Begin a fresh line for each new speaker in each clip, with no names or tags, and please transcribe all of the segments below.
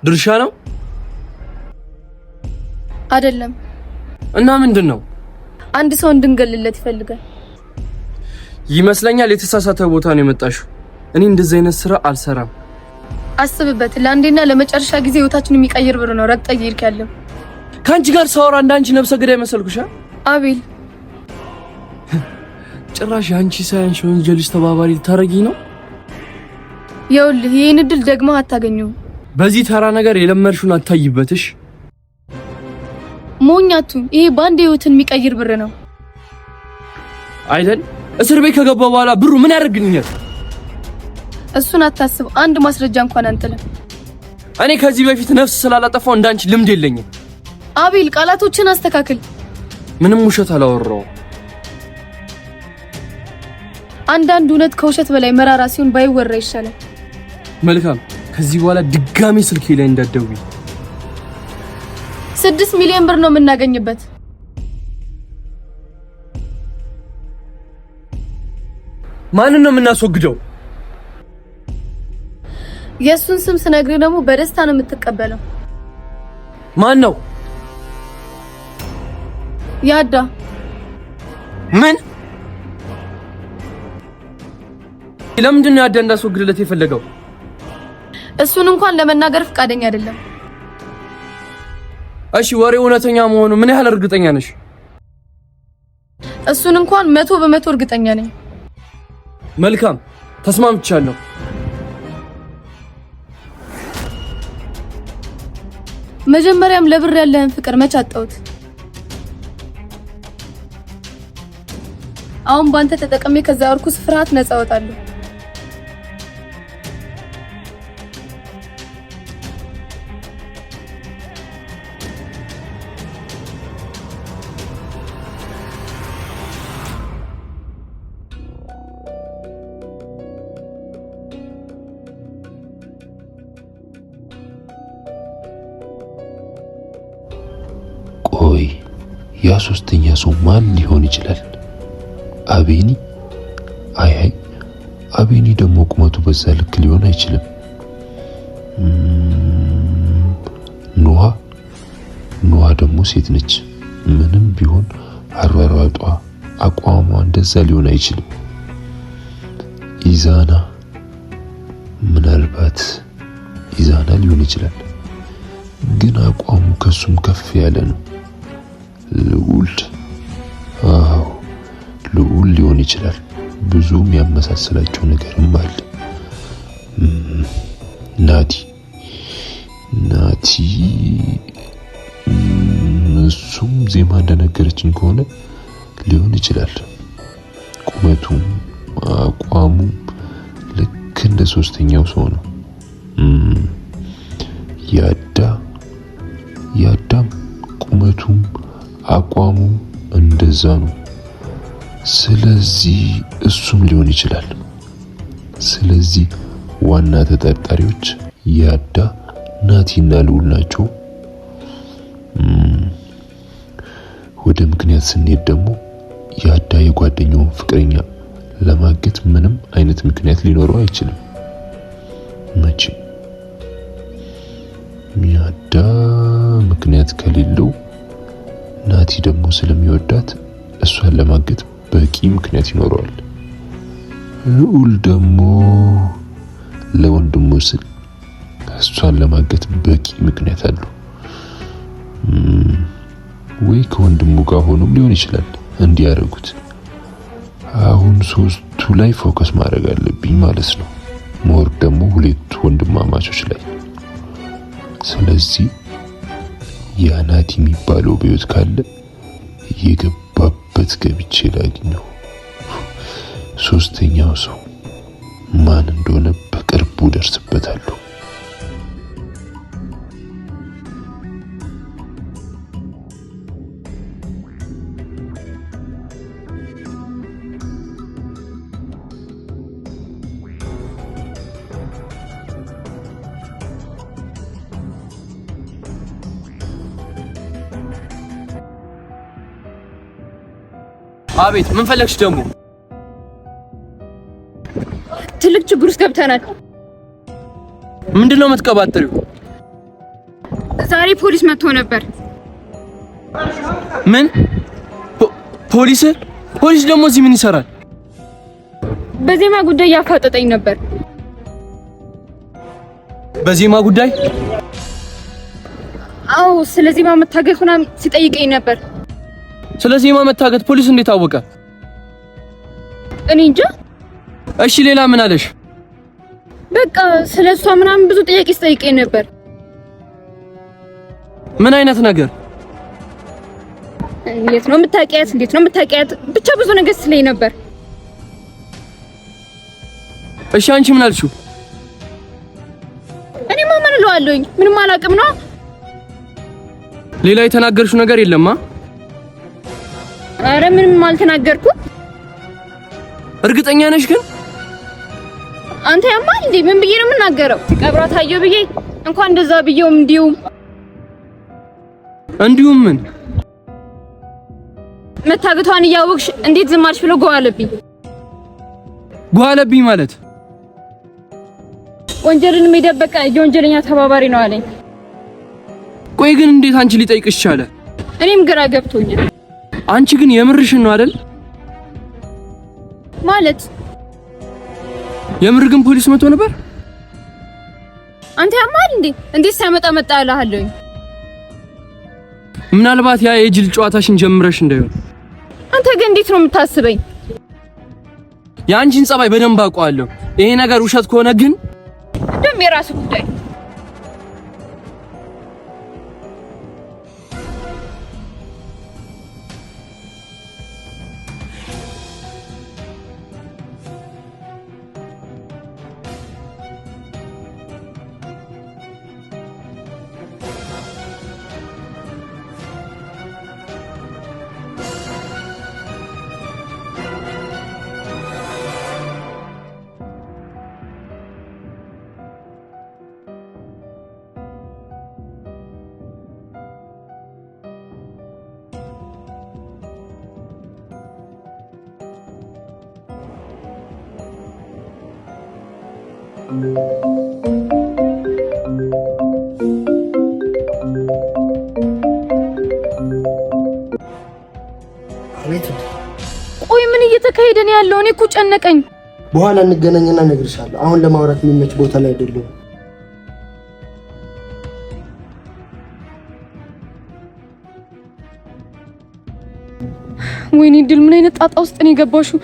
ድርሻ ነው
አይደለም?
እና ምንድነው?
አንድ ሰው እንድንገልለት ይፈልጋል
ይመስለኛል። የተሳሳተ ቦታ ነው የመጣሽው። እኔ እንደዚህ አይነት ስራ አልሰራም።
አስብበት። ለአንዴና ለመጨረሻ ጊዜ ህይወታችንን የሚቀይር ብር ነው ረግጠህ እየሄድክ ያለው።
ካንቺ ጋር ሳወራ እንዳንቺ ነብሰ ገዳይ መሰልኩሽ?
አቤል
ጭራሽ አንቺ ሳይንሽ ወንጀልሽ ተባባሪ ልታረጊኝ ነው?
ይኸውልህ ይሄን እድል ደግሞ አታገኘው።
በዚህ ተራ ነገር የለመድሽውን አታይበትሽ።
ሞኛቱ ይሄ ባንዴ ህይወትን የሚቀይር ብር ነው
አይደል? እስር ቤት ከገባ በኋላ ብሩ ምን ያደርግልኛል?
እሱን አታስብ። አንድ ማስረጃ እንኳን አንጥልም።
እኔ ከዚህ በፊት ነፍስ ስላላጠፋው እንዳንቺ ልምድ የለኝም።
አቤል ቃላቶችን አስተካክል።
ምንም ውሸት አላወራው።
አንዳንድ እውነት ከውሸት በላይ መራራ ሲሆን ባይወራ ይሻላል።
መልካም። ከዚህ በኋላ ድጋሚ ስልኬ ላይ እንዳትደውይ።
6 ሚሊዮን ብር ነው የምናገኝበት።
ማንን ነው የምናስወግደው?
የሱን ስም ስነግርህ ደግሞ በደስታ ነው የምትቀበለው።
ማን ነው?
ያዳ።
ምን? ለምንድን ነው ያዳ እንዳስወግድለት የፈለገው?
እሱን እንኳን ለመናገር ፈቃደኛ አይደለም።
እሺ ወሬው እውነተኛ መሆኑ ምን ያህል እርግጠኛ ነሽ?
እሱን እንኳን 100% እርግጠኛ ነኝ።
መልካም ተስማምቻለሁ።
መጀመሪያም ለብር ያለህን ፍቅር መች አጣሁት? አሁን ባንተ ተጠቅሜ ከዛ እርኩስ ፍርሃት ነፃ እወጣለሁ።
ቆይ ያ ሶስተኛ ሰው ማን ሊሆን ይችላል? አቤኒ? አይ አቤኒ ደግሞ ቁመቱ በዛ ልክ ሊሆን አይችልም። ኖሃ ደግሞ ሴት ነች። ምንም ቢሆን አሯሯጧ፣ አቋሟ እንደዛ ሊሆን አይችልም። ኢዛና? ምናልባት ኢዛና ሊሆን ይችላል፣ ግን አቋሙ ከሱም ከፍ ያለ ነው። ልዑል? አዎ ልዑል ሊሆን ይችላል። ብዙም ያመሳሰላቸው ነገርም አለ። ናቲ እሱም ዜማ እንደነገረችኝ ከሆነ ሊሆን ይችላል። ቁመቱም አቋሙም ልክ እንደ ሶስተኛው ሰው ነው። ያዳም ቁመቱም አቋሙም እንደዛ ነው። ስለዚህ እሱም ሊሆን ይችላል። ስለዚህ ዋና ተጠርጣሪዎች ያዳ፣ ናቲና ልዑል ናቸው። ወደ ምክንያት ስንሄድ ደግሞ ያዳ የጓደኛውን ፍቅረኛ ለማገት ምንም አይነት ምክንያት ሊኖረው አይችልም መቼም። ያዳ ምክንያት ከሌለው ናቲ ደግሞ ስለሚወዳት እሷን ለማገት በቂ ምክንያት ይኖረዋል። ልዑል ደግሞ ለወንድሙ ስል እሷን ለማገት በቂ ምክንያት አለው። ወይ ከወንድሙ ጋር ሆኖም ሊሆን ይችላል እንዲያደርጉት። አሁን ሶስቱ ላይ ፎከስ ማድረግ አለብኝ ማለት ነው። ሞር ደግሞ ሁለቱ ወንድማማቾች ላይ። ስለዚህ ያ ናቲ የሚባለው በህይወት ካለ የገባበት ገብቼ ላግኘው። ሶስተኛው ሰው ማን እንደሆነ በቅርቡ ደርስበታለሁ።
አቤት፣ ምን ፈለግሽ ደግሞ?
ትልቅ ችግር ውስጥ ገብተናል።
ምንድነው የምትቀባጥሪው?
ዛሬ ፖሊስ መጥቶ ነበር።
ምን? ፖሊስ ደግሞ እዚህ ምን ይሰራል?
በዜማ ጉዳይ ያፋጠጠኝ ነበር።
በዜማ ጉዳይ?
አዎ፣ ስለ ዜማ መታገት ምናምን ሲጠይቀኝ ነበር።
ስለ ዜማ መታገት ፖሊስ እንዴት አወቀ?
እኔ እንጃ።
እሺ ሌላ ምን አለሽ?
በቃ ስለሷ ምናምን ብዙ ጥያቄ ሲጠይቀኝ ነበር።
ምን አይነት ነገር?
እንዴት ነው የምታውቂያት? ብቻ ብዙ ነገር ስለኝ ነበር።
እሺ አንቺ ምን አልሽው?
እኔማ ምን እለዋለሁኝ? ምንም አላውቅም ነው።
ሌላ የተናገርሽው ነገር የለማ?
አረ ምንም አልተናገርኩም።
እርግጠኛ ነሽ ግን?
አንተ ያማል እንዴ? ምን ብዬ ነው የምናገረው? ቀብራት አየሁ ብዬ እንኳን እንደዛ ብዬውም
እንዲሁም ምን
መታገቷን እያወቅሽ እንዴት ዝም አልሽ ብሎ ጓለብኝ
ማለት
ወንጀልን የሚደበቅ የወንጀለኛ ተባባሪ ነው አለኝ።
ቆይ ግን እንዴት አንቺ ሊጠይቅሽ ቻለ?
እኔም ግራ ገብቶኛል።
አንቺ ግን የምርሽን ነው አይደል?
ማለት
የምር ግን ፖሊስ መጥቶ ነበር?
አንተ ያማል እንዴ? እንዴት ሳይመጣ መጣ አላለሁኝ?
ምናልባት ያ የጅል ጨዋታሽን ጀምረሽ እንዳይሆን።
አንተ ግን እንዴት ነው የምታስበኝ?
የአንቺን ጸባይ በደንብ አውቀዋለሁ። ይሄ ነገር ውሸት ከሆነ ግን
እንደም የራሱ ጉዳይ። ቆይ ምን እየተካሄደ ነው ያለው? እኔ እኮ ጨነቀኝ።
በኋላ እንገናኝና እነግርሻለሁ። አሁን ለማውራት የሚመች ቦታ ላይ አይደለም።
ወይኔ ድል፣ ምን አይነት ጣጣ ውስጥ ነው የገባሽው?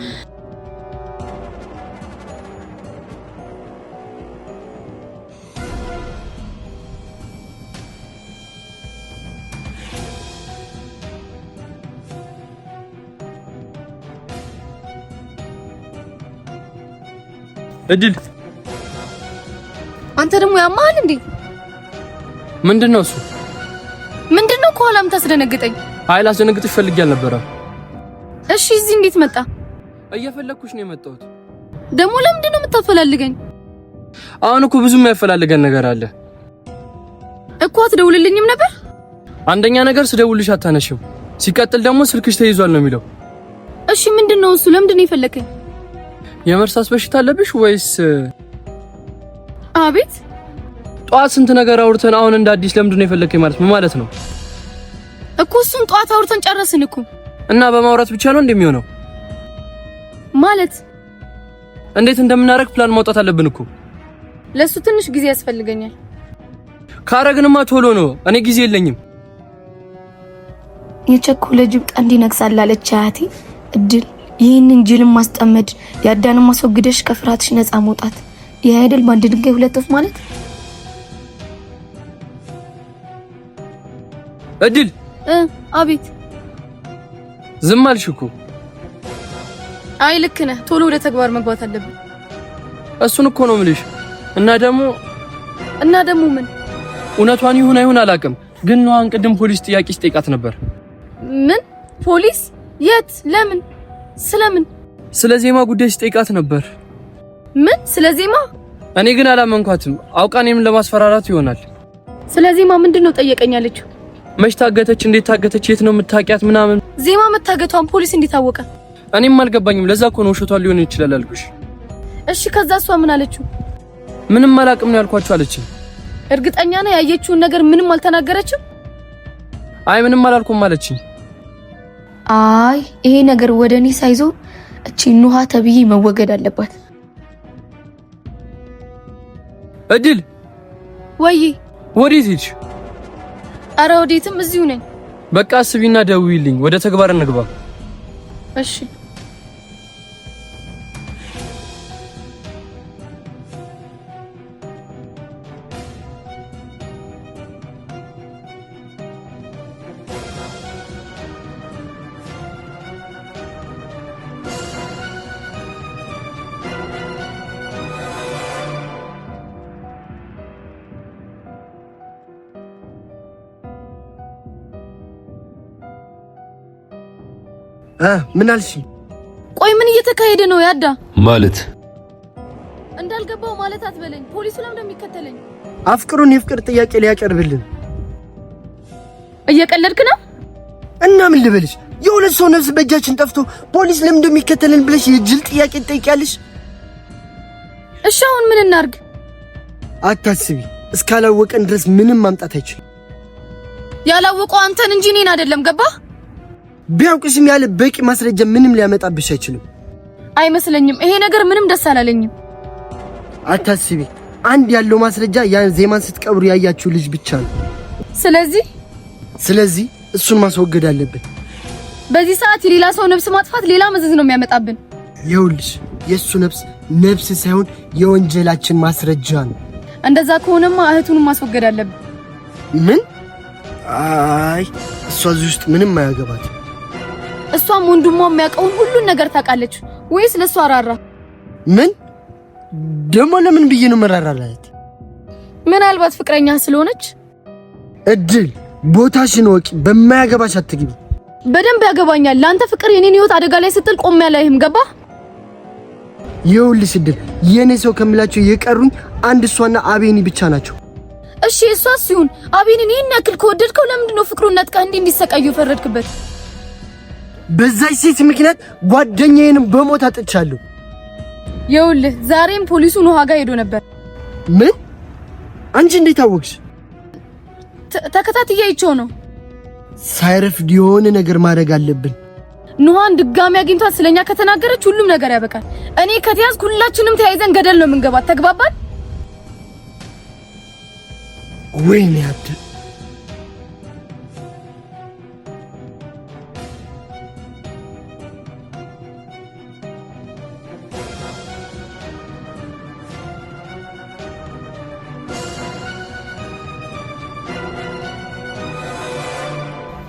እድል
አንተ ደግሞ ያማል እንዴ?
ምንድነው እሱ?
ምንድነው ከኋላም ታስደነግጠኝ?
ኃይል አስደነግጥሽ ፈልጌ አልነበረም።
እሺ እዚህ እንዴት መጣ?
እየፈለኩሽ ነው የመጣሁት።
ደግሞ ለምንድነው የምታፈላልገኝ?
አሁን እኮ ብዙ የሚያፈላልገን ነገር አለ
እኮ። አትደውልልኝም ነበር?
አንደኛ ነገር ስደውልሽ አታነሽም፣ ሲቀጥል ደግሞ ስልክሽ ተይዟል ነው የሚለው።
እሺ ምንድነው እሱ? ለምንድነው የፈለከኝ?
የመርሳት በሽታ አለብሽ ወይስ?
አቤት።
ጧት ስንት ነገር አውርተን አሁን እንደ አዲስ ለምንድነው የፈለከኝ ማለት ምን ማለት ነው?
እኮ እሱን ጧት አውርተን ጨረስን እኮ።
እና በማውራት ብቻ ነው እንደሚሆነው
ማለት?
እንዴት እንደምናረግ ፕላን ማውጣት አለብን እኮ።
ለሱ ትንሽ ጊዜ ያስፈልገኛል።
ካረግንማ ቶሎ ነው። እኔ ጊዜ የለኝም።
የቸኮለ ጅብ ቀንድ ይነክሳል አለች አያቴ። እድል ይህንን ጅልን ማስጠመድ፣ ያዳንን ማስወግደሽ ከፍራትሽ ነፃ መውጣት፣ ይህ አይደል በአንድ ድንጋይ ሁለት ወፍ ማለት?
እድል
አቤት።
ዝም አልሽ እኮ።
አይ ልክ ነህ። ቶሎ ወደ ተግባር መግባት አለብን።
እሱን እኮ ነው የምልሽ። እና ደግሞ
ምን?
እውነቷን ይሁን አይሁን አላውቅም፣ ግን ነዋን ቅድም ፖሊስ ጥያቄ ስጠይቃት ነበር።
ምን ፖሊስ? የት? ለምን? ስለምን?
ስለ ዜማ ጉዳይ ስጠይቃት ነበር።
ምን? ስለ ዜማ?
እኔ ግን አላመንኳትም። አውቃ እኔም ለማስፈራራት ይሆናል።
ስለ ዜማ ምንድነው ጠየቀኛለችው?
መች ታገተች? እንዴት ታገተች? የት ነው የምታውቂያት? ምናምን።
ዜማ መታገቷን ፖሊስ እንዴት አወቀ?
እኔም አልገባኝም። ለዛ እኮ ነው ውሸቷን ሊሆን ይችላል አልኩሽ።
እሺ ከዛ እሷ ምን አለችው?
ምንም አላውቅም ነው ያልኳችሁ አለችኝ።
እርግጠኛ ነህ ያየችውን ነገር ምንም አልተናገረችም?
አይ ምንም አላልኩም ማለችኝ።
አይ ይሄ ነገር ወደኔ ሳይዞ እቺ ኑሃ ተብዬ መወገድ አለባት።
እድል
ወይ
ወዴት ሄድሽ?
አረ ወዴትም እዚሁ ነኝ።
በቃ አስቢና ደውይልኝ፣ ወደ ተግባር እንግባ።
እሺ
ምን አልሽ?
ቆይ ምን እየተካሄደ ነው? ያዳ
ማለት
እንዳልገባው ማለት አትበለኝ። ፖሊሱ ለምን እንደሚከተለኝ?
አፍቅሩን የፍቅር ጥያቄ ሊያቀርብልን።
እየቀለድክ ነው?
እና ምን ልበልሽ? የሁለት ሰው ነፍስ በእጃችን ጠፍቶ ፖሊስ ለምን እንደሚከተልን ብለሽ የጅል ጥያቄ ትጠይቂያለሽ?
እሺ አሁን ምን እናርግ?
አታስቢ፣ እስካላወቀን ድረስ ምንም ማምጣት አይችልም።
ያላወቀው አንተን እንጂ እኔን አይደለም። ገባ?
ቢያውቅሽም ያለ በቂ ማስረጃ ምንም ሊያመጣብሽ አይችልም።
አይመስለኝም። ይሄ ነገር ምንም ደስ አላለኝም።
አታስቢ፣ አንድ ያለው ማስረጃ ያን ዜማን ስትቀብሩ ያያችሁ ልጅ ብቻ ነው። ስለዚህ እሱን ማስወገድ አለብን።
በዚህ ሰዓት የሌላ ሰው ነፍስ ማጥፋት ሌላ መዘዝ ነው የሚያመጣብን።
ይኸውልሽ የሱ ነፍስ ሳይሆን የወንጀላችን ማስረጃ ነው።
እንደዛ ከሆነማ እህቱን ማስወገድ አለብን።
ምን? አይ እሷ እዚህ ውስጥ ምንም አያገባት።
እሷም ወንድሟ የሚያውቀውን ሁሉን ነገር ታውቃለች ወይስ ለሷ አራራ?
ምን ደግሞ ለምን ብዬ ነው መራራላት?
ምናልባት ፍቅረኛ ስለሆነች።
እድል ቦታሽን ወቂ፣ በማያገባሽ አትግቢ።
በደንብ ያገባኛል። ለአንተ ፍቅር የኔን ህይወት አደጋ ላይ ስትል ቆም ያለህም ገባ?
ይኸውልሽ እድል የኔ ሰው ከምላቸው የቀሩኝ አንድ እሷና አቤኒ ብቻ ናቸው።
እሺ እሷስ ይሁን። አቤኒን ይሄን ያክል ከወደድከው ለምንድን ነው ፍቅሩን ነጥቀህ እንዲሰቃዩ ፈረድክበት?
በዛች ሴት ምክንያት ጓደኛዬንም በሞት አጥቻለሁ።
ይኸውልህ ዛሬም ፖሊሱ ኑሃ ጋር ሄዶ ነበር።
ምን? አንቺ እንዴት አወቅሽ?
ተከታትዬ አይቼው ነው።
ሳይረፍድ የሆነ ነገር ማድረግ አለብን።
ኑሃን ድጋሚ አግኝቷት ስለኛ ከተናገረች ሁሉም ነገር ያበቃል። እኔ ከተያዝኩ ሁላችንም ተያይዘን ገደል ነው የምንገባት። ተግባባን?
ወይኔ አብድ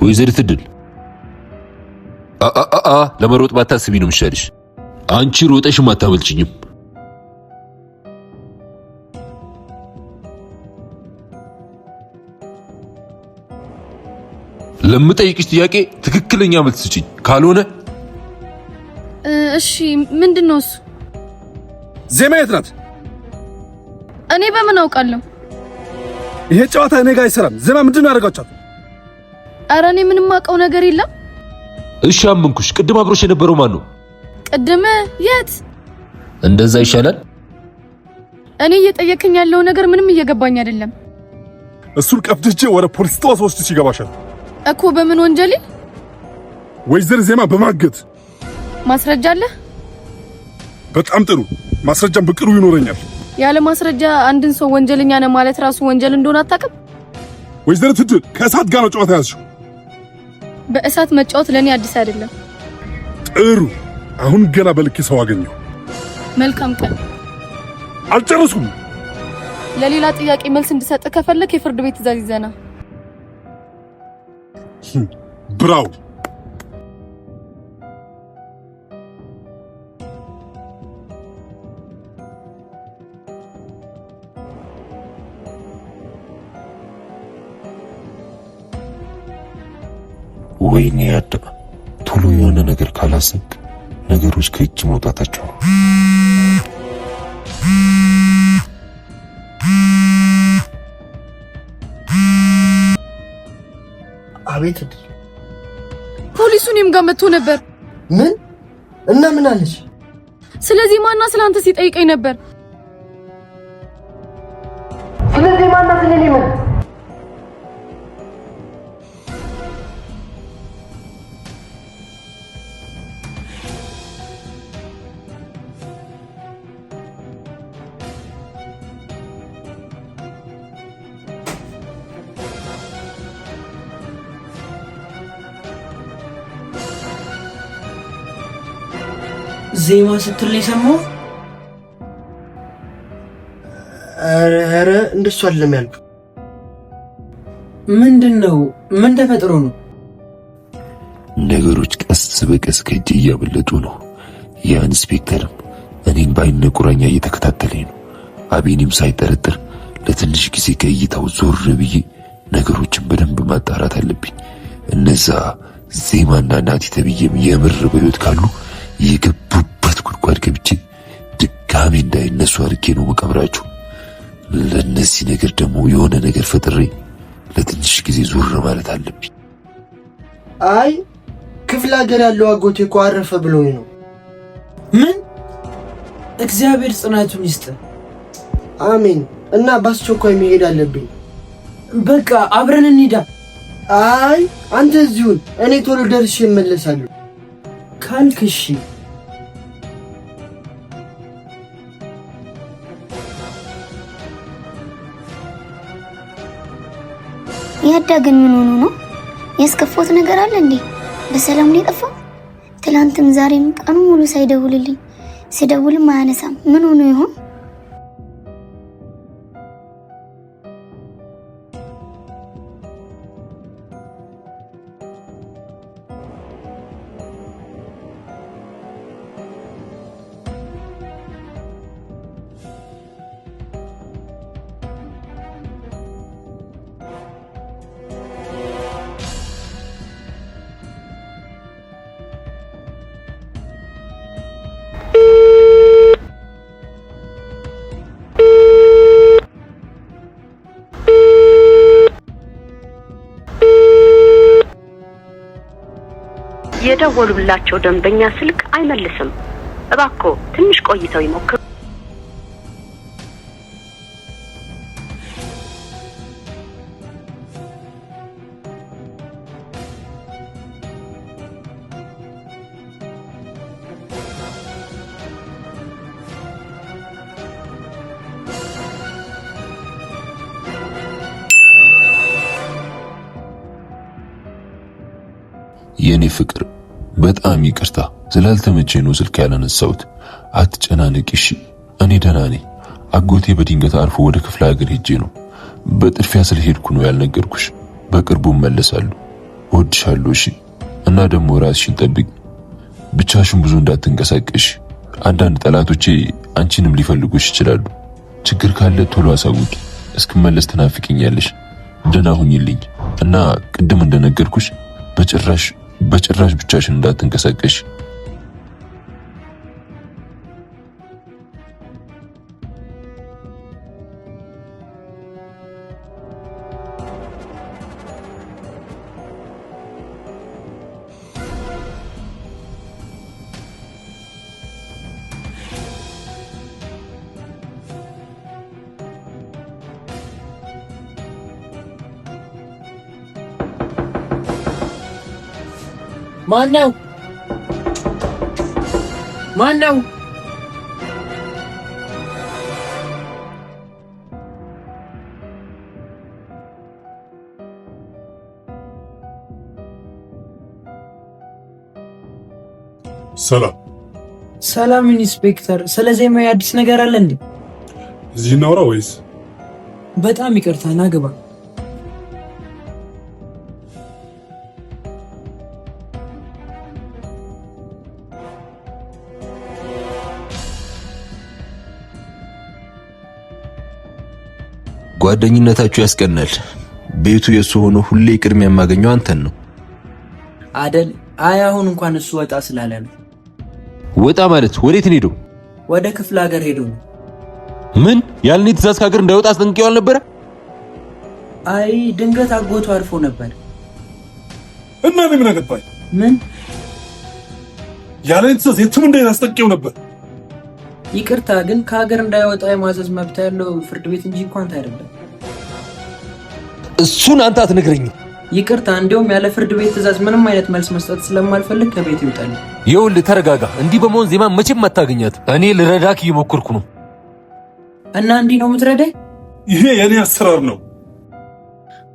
ወይዘሪት እድል ለመሮጥ ባታስቢ ነው የሚሻልሽ። አንቺ ሮጠሽም አታመልጭኝም። ለምጠይቅሽ ጥያቄ ትክክለኛ መልስ ስጪኝ። ካልሆነ
እሺ ምንድነው እሱ?
ዜማ የት ናት?
እኔ በምን አውቃለሁ?
ይሄ ጨዋታ እኔ ጋር አይሰራም። ዜማ ምንድነው ያደርጋቻት?
ኧረ እኔ ምንም አውቀው ነገር የለም።
እሺ አመንኩሽ። ቅድም አብሮሽ የነበረው ማን ነው?
ቅድም የት?
እንደዛ ይሻላል።
እኔ እየጠየከኝ ያለው ነገር ምንም እየገባኝ አይደለም።
እሱን ቀፍድጄ ወደ ፖሊስ ጣቢያ ወስድሽ ይገባሻል
እኮ። በምን ወንጀል?
ወይዘር ዜማ በማገት።
ማስረጃ አለ?
በጣም ጥሩ። ማስረጃም በቅርቡ ይኖረኛል።
ያለ ማስረጃ አንድን ሰው ወንጀለኛ ነው ማለት ራሱ ወንጀል እንደሆነ አታውቅም?
ወይዘሪት እድል ከእሳት ጋር ነው ጨዋታ ያዝሽው።
በእሳት መጫወት ለኔ አዲስ አይደለም።
ጥሩ። አሁን ገና በልክ ሰው አገኘሁ።
መልካም ቀን።
አልጨረስኩም።
ለሌላ ጥያቄ መልስ እንድሰጥ ከፈለክ የፍርድ ቤት ትዕዛዝ ይዘና።
ብራው
ወይኔ ያዳ ቶሎ የሆነ ነገር ካላሰብክ ነገሮች ከእጅ መውጣታቸው ነው።
አቤት።
ፖሊሱ እኔም ጋር መጥቶ ነበር።
ምን? እና ምን አለሽ?
ስለዚህ ማና ስላንተ ሲጠይቀኝ ነበር።
ስለዚህ ማና ስለኔ
ዜማ ስትል የሰማው?
ኧረ እንደሱ አይደለም ያልኩት።
ምንድነው? ምን ተፈጥሮ ነው?
ነገሮች ቀስ በቀስ ከእጅ እያመለጡ ነው። ያ ኢንስፔክተርም እኔን በዓይነ ቁራኛ እየተከታተለኝ ነው። አቤኔም ሳይጠረጥር ለትንሽ ጊዜ ከእይታው ዞር ብዬ ነገሮችን በደንብ ማጣራት አለብኝ። እነዛ ዜማና ናቲ ተብዬም የምር በሕይወት ካሉ የገቡበት ጉድጓድ ገብቼ ድጋሜ እንዳይነሱ አድርጌ ነው መቀብራቸው። ለነዚህ ነገር ደግሞ የሆነ ነገር ፈጥሬ ለትንሽ ጊዜ ዞር ማለት አለብኝ።
አይ ክፍለ ሀገር ያለው አጎቴ እኮ አረፈ ብሎኝ ነው።
ምን? እግዚአብሔር ጽናቱን ይስጥ።
አሜን። እና በአስቸኳይ መሄድ አለብኝ።
በቃ አብረን እንሂዳ።
አይ አንተ እዚሁን፣ እኔ ቶሎ ደርሼ እመለሳለሁ
ካልክ እሺ።
ያዳገን ምን ሆኖ ነው? ያስከፋት ነገር አለ እንዴ? በሰላም ነው የጠፋው? ትላንትም ዛሬም ቀኑ ሙሉ ሳይደውልልኝ፣ ሲደውልም አያነሳም። ምን ሆኖ ይሆን?
የደወሉላቸው ደንበኛ ስልክ አይመልስም። እባክዎ ትንሽ ቆይተው ይሞክሩ።
የኔ ፍቅር በጣም ይቅርታ ስላልተመቸኝ ነው ስልክ ያላነሳሁት። አትጨናነቂ እሺ። እኔ ደህና ነኝ። አጎቴ በድንገት አርፎ ወደ ክፍለ ሀገር ሄጄ ነው። በጥድፊያ ስለሄድኩ ነው ያልነገርኩሽ። በቅርቡ እመለሳለሁ። እወድሻለሁ እሺ። እና ደግሞ ራስሽን ጠብቂ። ብቻሽን ብዙ እንዳትንቀሳቀሽ። አንዳንድ ጠላቶቼ አንቺንም ሊፈልጉሽ ይችላሉ። ችግር ካለ ቶሎ አሳውቂ። እስክመለስ ትናፍቂኛለሽ። ደህና ሁኚልኝ እና ቅድም እንደነገርኩሽ በጭራሽ ብቻሽን እንዳትንቀሳቀሽ።
ማነው? ሰላም ኢንስፔክተር፣ ስለ ዜማ አዲስ ነገር አለ እንዴ?
እዚህ እናውራ ወይስ?
በጣም ይቅርታ ና ግባ።
ጓደኝነታችሁ ያስቀናል። ቤቱ የሱ ሆኖ ሁሌ ቅድሚያ የማገኘው አንተን ነው
አደል? አይ አሁን እንኳን እሱ ወጣ ስላለ ነው።
ወጣ ማለት ወዴት ነው ሄዶ?
ወደ ክፍለ ሀገር ሄዶ ነው።
ምን ያልኔ ትእዛዝ ከሀገር እንዳይወጣ አስጠንቅቄው አልነበረ?
አይ ድንገት አጎቱ አርፎ ነበር
እና እኔ ምን አገባኝ?
ምን
ያለኝ ትእዛዝ የትም እንዳይወጣ አስጠንቅቄው ነበር።
ይቅርታ ግን ከሀገር እንዳይወጣ የማዘዝ መብት ያለው ፍርድ ቤት እንጂ እንኳን አይደለም።
እሱን አንተ አትነግረኝም።
ይቅርታ እንዲያውም ያለ ፍርድ ቤት ትእዛዝ ምንም አይነት መልስ መስጠት ስለማልፈልግ ከቤት ይውጣል።
ይኸውልህ ተረጋጋ። እንዲህ በመሆን ዜማ መቼም አታገኛት። እኔ ልረዳክ እየሞከርኩ ነው።
እና እንዲህ ነው የምትረዳኝ?
ይሄ የኔ አሰራር ነው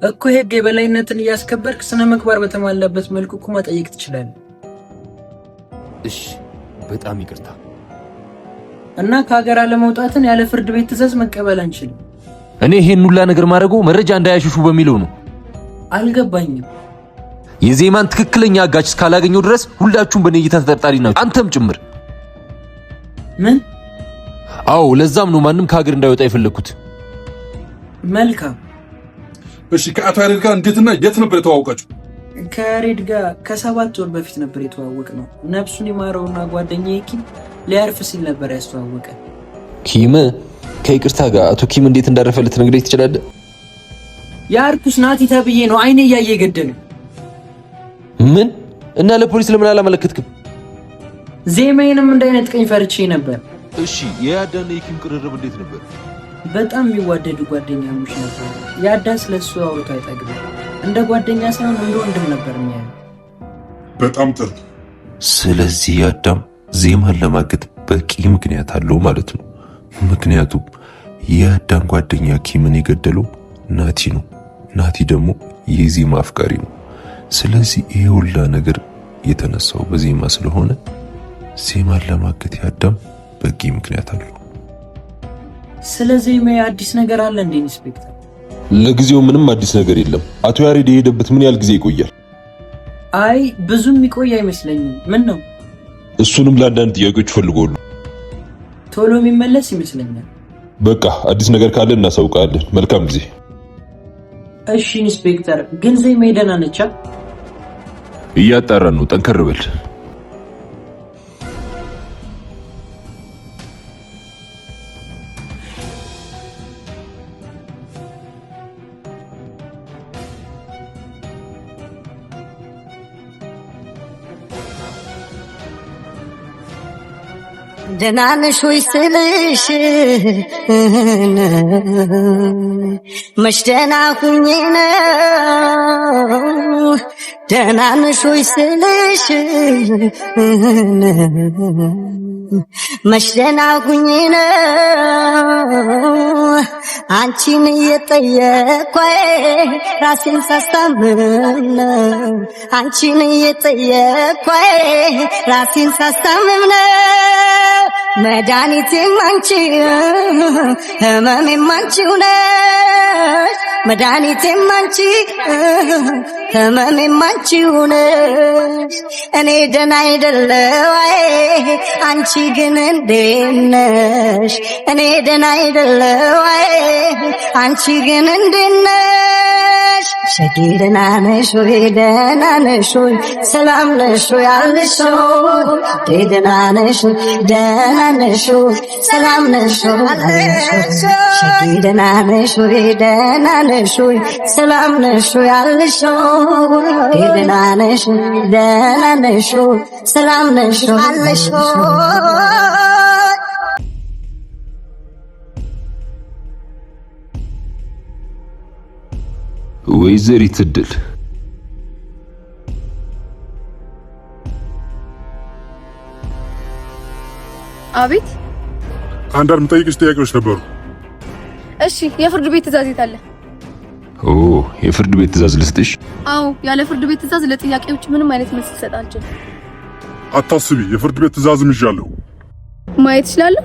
እኮ። የህግ የበላይነትን እያስከበርክ ስነ ምግባር በተሟላበት መልኩ እኮ መጠየቅ ትችላለህ።
እሺ በጣም ይቅርታ።
እና ከሀገር አለመውጣትን ያለ ፍርድ ቤት ትዕዛዝ መቀበል አንችልም።
እኔ ይሄን ሁላ ነገር ማድረገው መረጃ እንዳያሽሹ በሚለው ነው።
አልገባኝም።
የዜማን ትክክለኛ አጋች እስካላገኘው ድረስ ሁላችሁም በኔ እይታ ተጠርጣሪ ናችሁ፣ አንተም ጭምር።
ምን?
አዎ፣ ለዛም ነው ማንም ከሀገር እንዳይወጣ የፈለኩት።
መልካም።
እሺ፣ ከአቶ ያሬድ ጋር እንዴትና የት ነበር የተዋወቃችሁ?
ከያሬድ ጋር ከ7 ወር በፊት ነበር የተዋወቅ ነው። ነፍሱን ይማረውና ጓደኛዬ ኪም ሊያርፍ ሲል ነበር ያስተዋወቀ።
ኪም? ከይቅርታ ጋር አቶ ኪም እንዴት እንዳረፈ ልትነግረኝ ትችላለህ?
ያርኩስ ናቲ ተብዬ ነው አይኔ እያየ ገደለ።
ምን? እና ለፖሊስ ለምን አላመለከትክም?
ዜማዬንም እንዳይነጥቀኝ ፈርቼ ነበር።
እሺ፣ የያዳና የኪም ቅርርብ እንዴት ነበር?
በጣም የሚዋደዱ ጓደኛሞች ነበር። ያዳ ስለሱ አውርቶ አይጠግብም። እንደ ጓደኛ ሳይሆን እንደ ወንድም ነበር የሚያየው።
በጣም ጥሩ።
ስለዚህ ያዳም ዜማን ለማገት በቂ ምክንያት አለው ማለት ነው። ምክንያቱም የያዳን ጓደኛ ኪምን የገደለው ናቲ ነው። ናቲ ደግሞ የዜማ አፍቃሪ ነው። ስለዚህ ይሄ ሁላ ነገር የተነሳው በዜማ ስለሆነ ዜማን ለማገት ያዳም በቂ ምክንያት አለው።
ስለዚህ አዲስ ነገር አለ እንዴ ኢንስፔክተር?
ለጊዜው ምንም አዲስ ነገር የለም። አቶ ያሬድ የሄደበት ምን ያህል ጊዜ ይቆያል?
አይ ብዙም ይቆይ አይመስለኝም። ምን ነው?
እሱንም ለአንዳንድ ጥያቄዎች ፈልጎሉ
ቶሎ የሚመለስ ይመስለኛል።
በቃ አዲስ ነገር ካለ እናሳውቃለን። መልካም ጊዜ።
እሺ ኢንስፔክተር፣ ግን ዜማ ደህና ነች?
እያጣራን ነው። ጠንከር በል።
ደህና ነሽ ወይ ስልሽ መች ደህና ሁኜ ነው። ደህና ነሽ ወይ ስልሽ መች ደህና ሁኜ ነው። አንቺን እየጠየቅኩ ራሴን ሳስታምም ነው። አንቺን እየጠየቅኩ ራሴን ሳስታምም ነው። መድኃኒቴም አንቺ ህመሜም አንቺው ነሽ። መድኃኒቴም አንቺ ህመሜም አንቺው ነሽ። እኔ ደህና አይደለሁ አንቺ ግን እንዴት ነሽ? እኔ ደህና አይደለሁ አንቺ ግን እንዴት ነሽ? ሸጌ ደህና ነሽ ወይ? ደህና ነሽ ወይ? ሰላም ነሽ ወይ? አለሽ ወይ? ደህና ነሽ ወይ? ደህና ነሽ ወይ? ሰላም ነሽ ወይ? አለሽ ወይ? ሸጌ ደህና ነሽ ወይ? ደህና ነሽ ወይ? ሰላም ነሽ ወይ? አለሽ ወይ? ደህና ነሽ ወይ? ደህና ነሽ ወይ? ሰላም ነሽ ወይ? አለሽ ወይ?
ወይዘሪት እድል፣
አቤት።
አንዳንድ የምጠይቅሽ ጥያቄዎች ነበሩ።
እሺ፣ የፍርድ ቤት ትዕዛዝ የት አለ?
ኦ፣ የፍርድ ቤት ትዕዛዝ ልስጥሽ?
አዎ፣ ያለ ፍርድ ቤት ትዕዛዝ ለጥያቄዎች ምንም አይነት መልስ ልሰጥ አልችልም።
አታስቢ፣ የፍርድ ቤት ትዕዛዝም ይዣለሁ።
ማየት እችላለሁ?